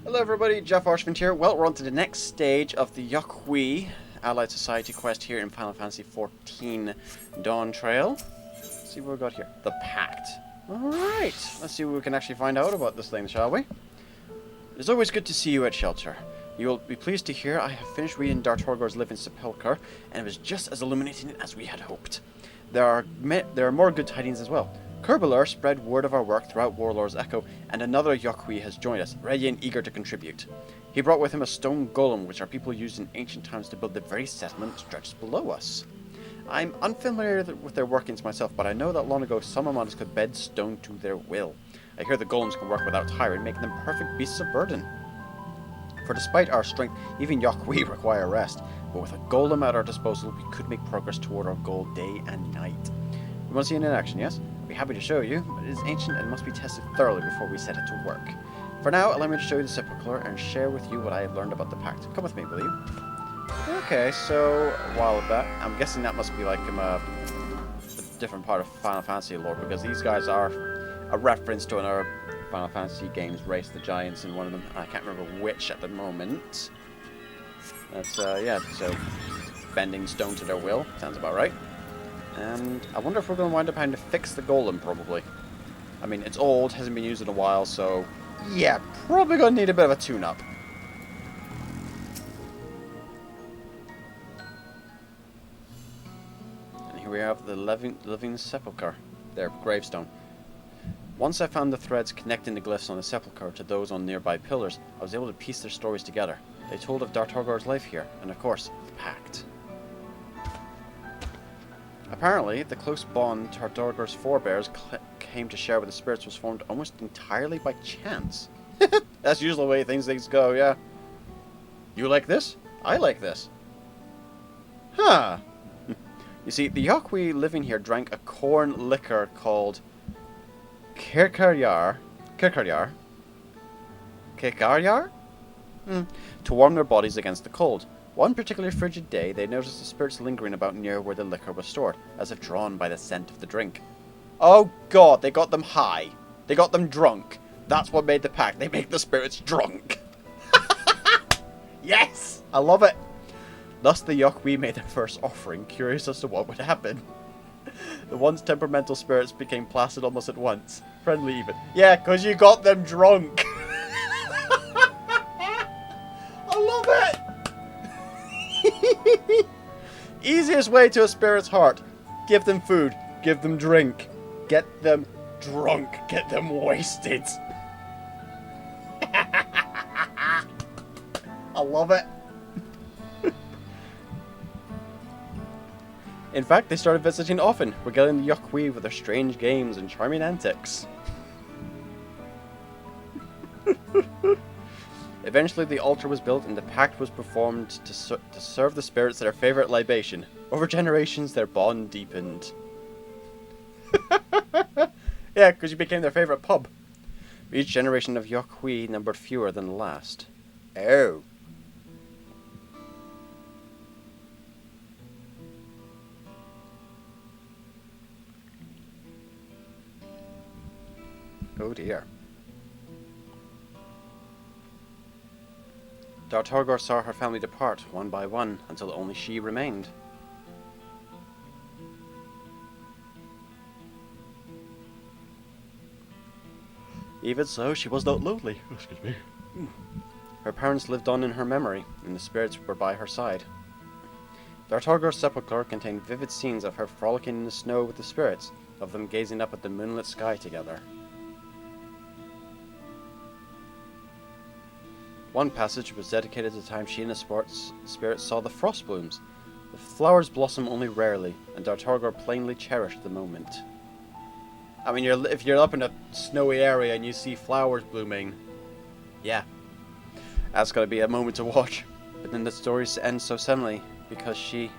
Hello everybody, JaffaArchfiend here. Well, we're on to the next stage of the Yok Huy Allied Society quest here in Final Fantasy XIV Dawntrail. Let's see what we've got here. The Pact. Alright, let's see what we can actually find out about this thing, shall we? It's always good to see you at Shelter. You will be pleased to hear I have finished reading Dartorgor's Living Sepulchre, and it was just as illuminating as we had hoped. There are more good tidings as well. Kerbeler spread word of our work throughout Warlord's Echo, and another Yok Huy has joined us, ready and eager to contribute. He brought with him a stone golem, which our people used in ancient times to build the very settlement stretched below us. I'm unfamiliar with their workings myself, but I know that long ago some Amadas could bed stone to their will. I hear the golems can work without tiring, making them perfect beasts of burden. For despite our strength, even Yok Huy require rest, but with a golem at our disposal, we could make progress toward our goal day and night. You want to see it in action, yes? I'd be happy to show you, but it is ancient and must be tested thoroughly before we set it to work. For now, allow me to show you the Sepulchre and share with you what I have learned about the Pact. Come with me, will you? Okay, so a while back, I'm guessing that must be like a different part of Final Fantasy lore, because these guys are a reference to another Final Fantasy games, Race the Giants, in one of them. I can't remember which at the moment. That's, yeah, so bending stone to their will. Sounds about right. And I wonder if we're going to wind up having to fix the golem, probably. I mean, it's old, hasn't been used in a while, so yeah, probably going to need a bit of a tune-up. And here we have the living sepulchre, their gravestone. Once I found the threads connecting the glyphs on the sepulchre to those on nearby pillars, I was able to piece their stories together. They told of Dartorgor's life here, and of course, the Pact. Apparently, the close bond Dartorgor's forebears came to share with the spirits was formed almost entirely by chance. That's usually the way things go, yeah. You like this? I like this. Huh. You see, the Yok Huy living here drank a corn liquor called Kikaryar? To warm their bodies against the cold. One particular frigid day, they noticed the spirits lingering about near where the liquor was stored, as if drawn by the scent of the drink. Oh god, they got them high. They got them drunk. That's what made the pact. They make the spirits drunk. Yes! I love it. Thus the Yok Huy made their first offering, curious as to what would happen. The once temperamental spirits became placid almost at once. Friendly even. Yeah, because you got them drunk. I love it. Easiest way to a spirit's heart. Give them food. Give them drink. Get them drunk. Get them wasted. I love it. In fact, they started visiting often, regaling the Yok Huy with their strange games and charming antics. Eventually, the altar was built and the pact was performed to serve the spirits their favorite libation. Over generations, their bond deepened. Yeah, because you became their favorite pub. Each generation of Yok Huy numbered fewer than the last. Oh. Oh dear. Dartorgor saw her family depart, one by one, until only she remained. Even so, she was not lonely. Excuse me. Her parents lived on in her memory, and the spirits were by her side. Dartorgor's sepulchre contained vivid scenes of her frolicking in the snow with the spirits, of them gazing up at the moonlit sky together. One passage was dedicated to the time she and the spirits saw the frost blooms. The flowers blossom only rarely, and Dartorgor plainly cherished the moment. I mean, if you're up in a snowy area and you see flowers blooming, yeah, that's gotta be a moment to watch. But then the story ends so suddenly, because she...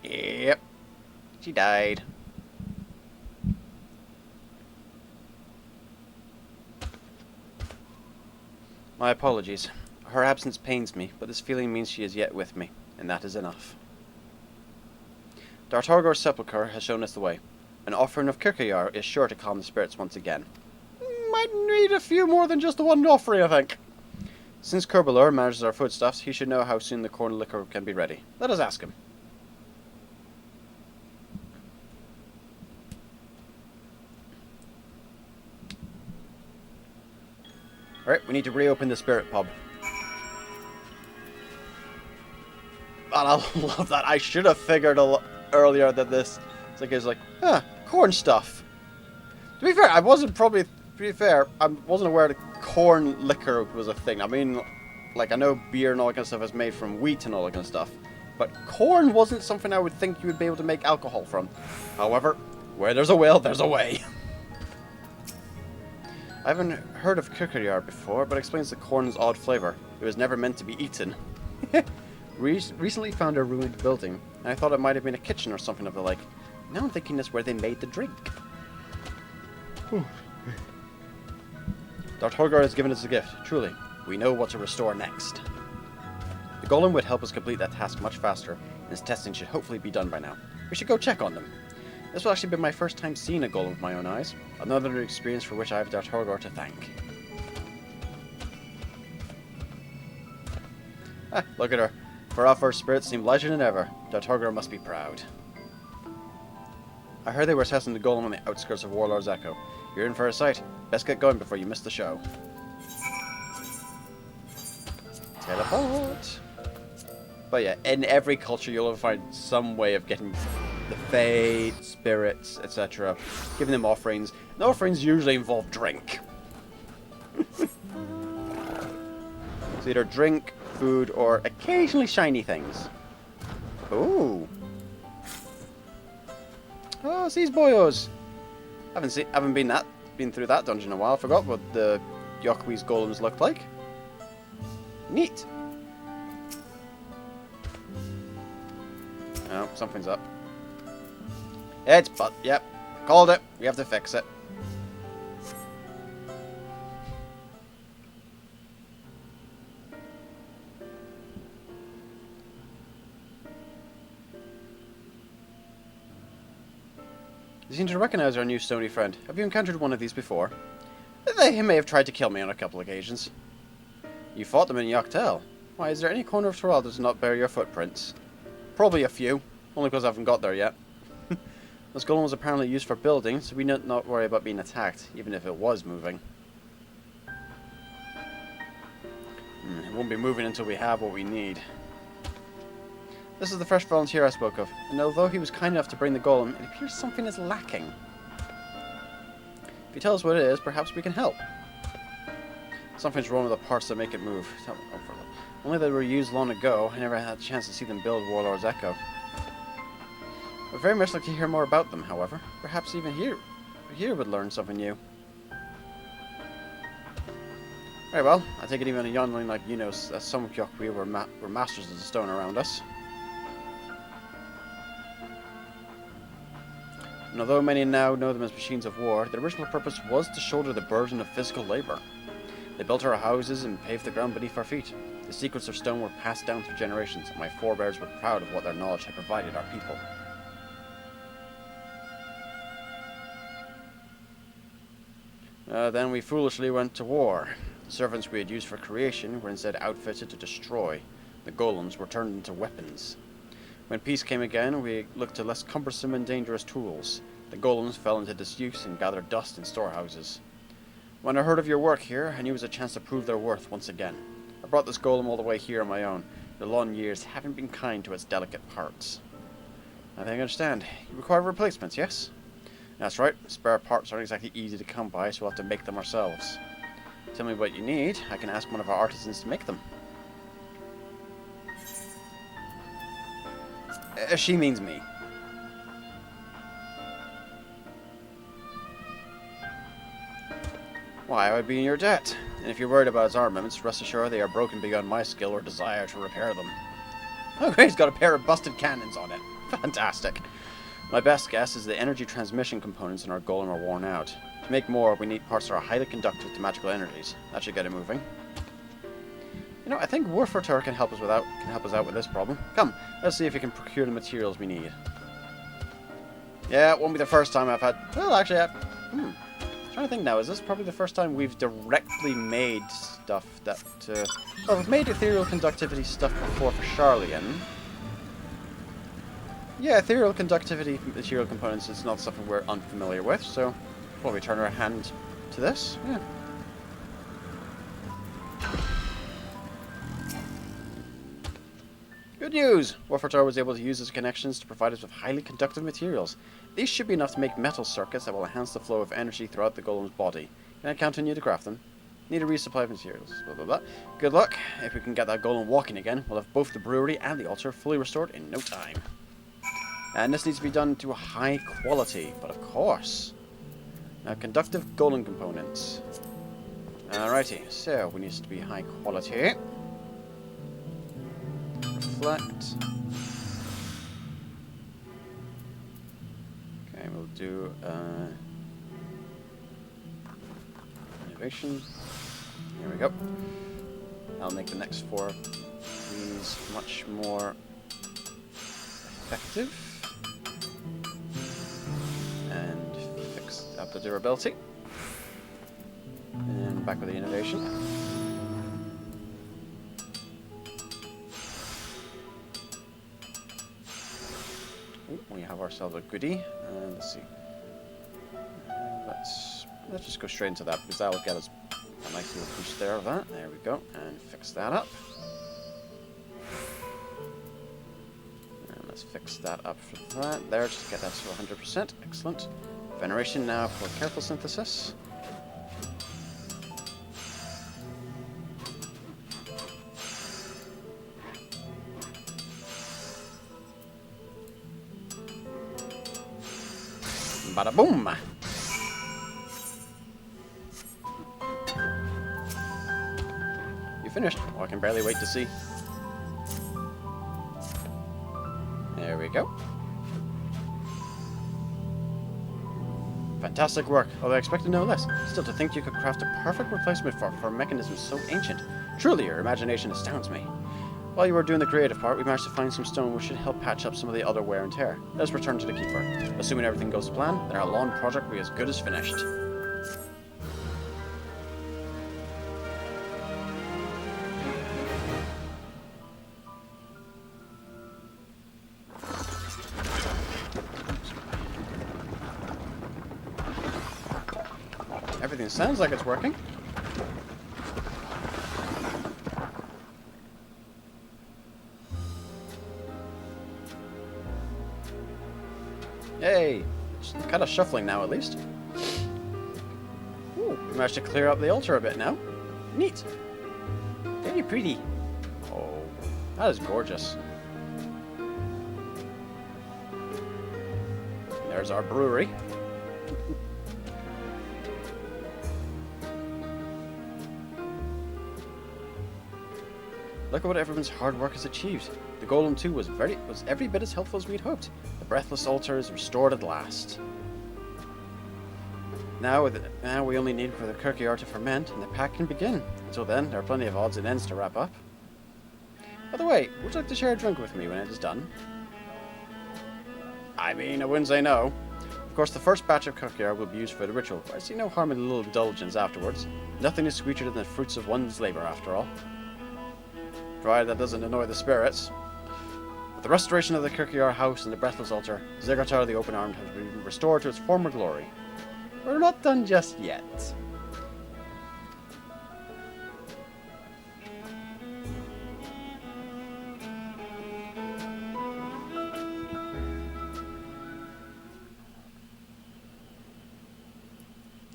Yep, she died. My apologies. Her absence pains me, but this feeling means she is yet with me, and that is enough. Dartorgor's sepulchre has shown us the way. An offering of Kirkayar is sure to calm the spirits once again. might need a few more than just the one offering, I think. Since Kerbalur manages our foodstuffs, he should know how soon the corn liquor can be ready. Let us ask him. Alright, we need to reopen the spirit pub. And I love that. I should have figured earlier that this... It's like, corn stuff. To be fair, I wasn't probably... To be fair, I wasn't aware that corn liquor was a thing. I mean, like, I know beer and all that kind of stuff is made from wheat and all that kind of stuff. But corn wasn't something I would think you would be able to make alcohol from. However, where there's a will, there's a way. I haven't heard of Kukryar before, but it explains the corn's odd flavor. It was never meant to be eaten. Recently found a ruined building, and I thought it might have been a kitchen or something of the like. Now I'm thinking that's where they made the drink. Dartorgar has given us a gift. Truly, we know what to restore next. The golem would help us complete that task much faster, and its testing should hopefully be done by now. We should go check on them. This will actually be my first time seeing a golem with my own eyes. Another experience for which I have Dartorgar to thank. Look at her. Her off, her spirits seem lighter than ever. Dartorgar must be proud. I heard they were testing the golem on the outskirts of Warlord's Echo. You're in for a sight. Best get going before you miss the show. Teleport! But yeah, in every culture you'll find some way of getting the Fae, spirits, etc. Giving them offerings. And the offerings usually involve drink. So either drink, food, or occasionally shiny things. Ooh. Oh, these boyos. Haven't been through that dungeon in a while. I forgot what the Yok Huy's golems looked like. Neat. Oh, something's up. Yep. Called it. We have to fix it. You seem to recognize our new stony friend. Have you encountered one of these before? They may have tried to kill me on a couple of occasions. You fought them in Yoktel. Why, is there any corner of Torral that does not bear your footprints? Probably a few. Only because I haven't got there yet. This golem was apparently used for building, so we need not worry about being attacked, even if it was moving. It won't be moving until we have what we need. This is the fresh volunteer I spoke of, and although he was kind enough to bring the golem, it appears something is lacking. If you tell us what it is, perhaps we can help. Something's wrong with the parts that make it move. Only they were used long ago. I never had a chance to see them build Warlord's Echo. I'd very much like to hear more about them, however. Perhaps even here would learn something new. Very well. I take it even a youngling like you know that some of Yok Huy were masters of the stone around us. And although many now know them as machines of war, their original purpose was to shoulder the burden of physical labor. They built our houses and paved the ground beneath our feet. The secrets of stone were passed down through generations, and my forebears were proud of what their knowledge had provided our people. Then we foolishly went to war. The servants we had used for creation were instead outfitted to destroy. The golems were turned into weapons. When peace came again, we looked to less cumbersome and dangerous tools. The golems fell into disuse and gathered dust in storehouses. When I heard of your work here, I knew it was a chance to prove their worth once again. I brought this golem all the way here on my own. The long years haven't been kind to its delicate parts. I think I understand. You require replacements, yes? That's right. Spare parts aren't exactly easy to come by, so we'll have to make them ourselves. Tell me what you need. I can ask one of our artisans to make them. She means me. Why, I would be in your debt. And if you're worried about his armaments, rest assured they are broken beyond my skill or desire to repair them. Oh, great, he's got a pair of busted cannons on it. Fantastic. My best guess is the energy transmission components in our golem are worn out. To make more, we need parts that are highly conductive to magical energies. That should get it moving. You know, I think Warfortur can help us out with this problem. Come, let's see if we can procure the materials we need. Yeah, it won't be the first time I've had... Well, actually, trying to think now, is this probably the first time we've directly made stuff that... well, we've made ethereal conductivity stuff before for Charlian. Yeah, ethereal conductivity material components is not something we're unfamiliar with, so will we turn our hand to this? Yeah. Good news! Warfortar was able to use his connections to provide us with highly conductive materials. These should be enough to make metal circuits that will enhance the flow of energy throughout the golem's body. Can I count on you to craft them? Need a resupply of materials. Blah blah blah. Good luck. If we can get that golem walking again, we'll have both the brewery and the altar fully restored in no time. And this needs to be done to a high quality, but of course. Now, conductive golem components. Alrighty, so we need it to be high quality. Reflect. Okay, we'll do innovation. Here we go. I'll make the next 4 greens much more effective. And fix up the durability. And back with the innovation. Ooh, we have ourselves a goodie. Let's see. Let's just go straight into that because that'll get us a nice little boost there of that. There we go. And fix that up. And let's fix that up for that. There, just to get that to 100%. Excellent. Veneration now for careful synthesis. Bada boom! You finished? Oh, I can barely wait to see. There we go. Fantastic work, although I expected no less. Still, to think you could craft a perfect replacement for a mechanism so ancient. Truly, your imagination astounds me. While you were doing the creative part, we managed to find some stone which should help patch up some of the other wear and tear. Let's return to the Keeper. Assuming everything goes to plan, then our long project will be as good as finished. Everything sounds like it's working. Yay! It's kind of shuffling now, at least. Ooh, we managed to clear up the altar a bit now. Neat. Very pretty. Oh, that is gorgeous. There's our brewery. Look at what everyone's hard work has achieved. The golem too was every bit as helpful as we'd hoped. The breathless altar is restored at last. Now we only need for the Kirkyard to ferment and the pack can begin. Until then, there are plenty of odds and ends to wrap up. By the way, would you like to share a drink with me when it is done? I mean, I wouldn't say no. Of course, the first batch of Kirkyard will be used for the ritual, but I see no harm in a little indulgence afterwards. Nothing is sweeter than the fruits of one's labour, after all. Provided that doesn't annoy the spirits. With the restoration of the Kirkyard house and the Breathless altar, Ziggurar the Open-Armed has been restored to its former glory. We're not done just yet.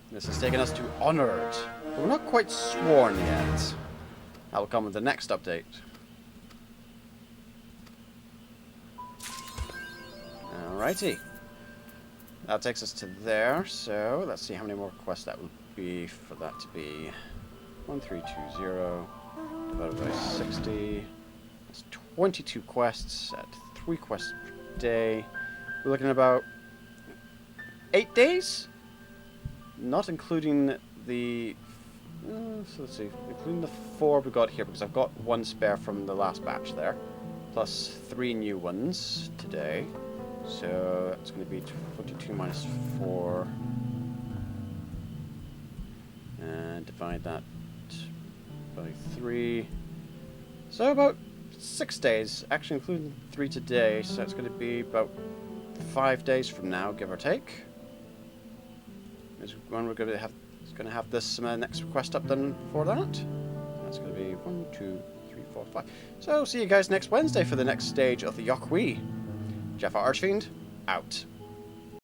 This has taken us to Honored, but we're not quite sworn yet. That will come with the next update. Alrighty. That takes us to there, so let's see how many more quests that would be for that to be 1320 divided by 60. That's 22 quests at 3 quests per day. We're looking at about 8 days? Not including the... so let's see, including the 4 we got here, because I've got 1 spare from the last batch there, plus 3 new ones today. So that's going to be 22 minus 4. And divide that by 3. So about 6 days, actually including 3 today, so it's going to be about 5 days from now, give or take. Is when we're going to have this next quest up done for that. That's going to be 1, 2, 3, 4, 5. So see you guys next Wednesday for the next stage of the Yok Huy. JaffaArchfiend, out.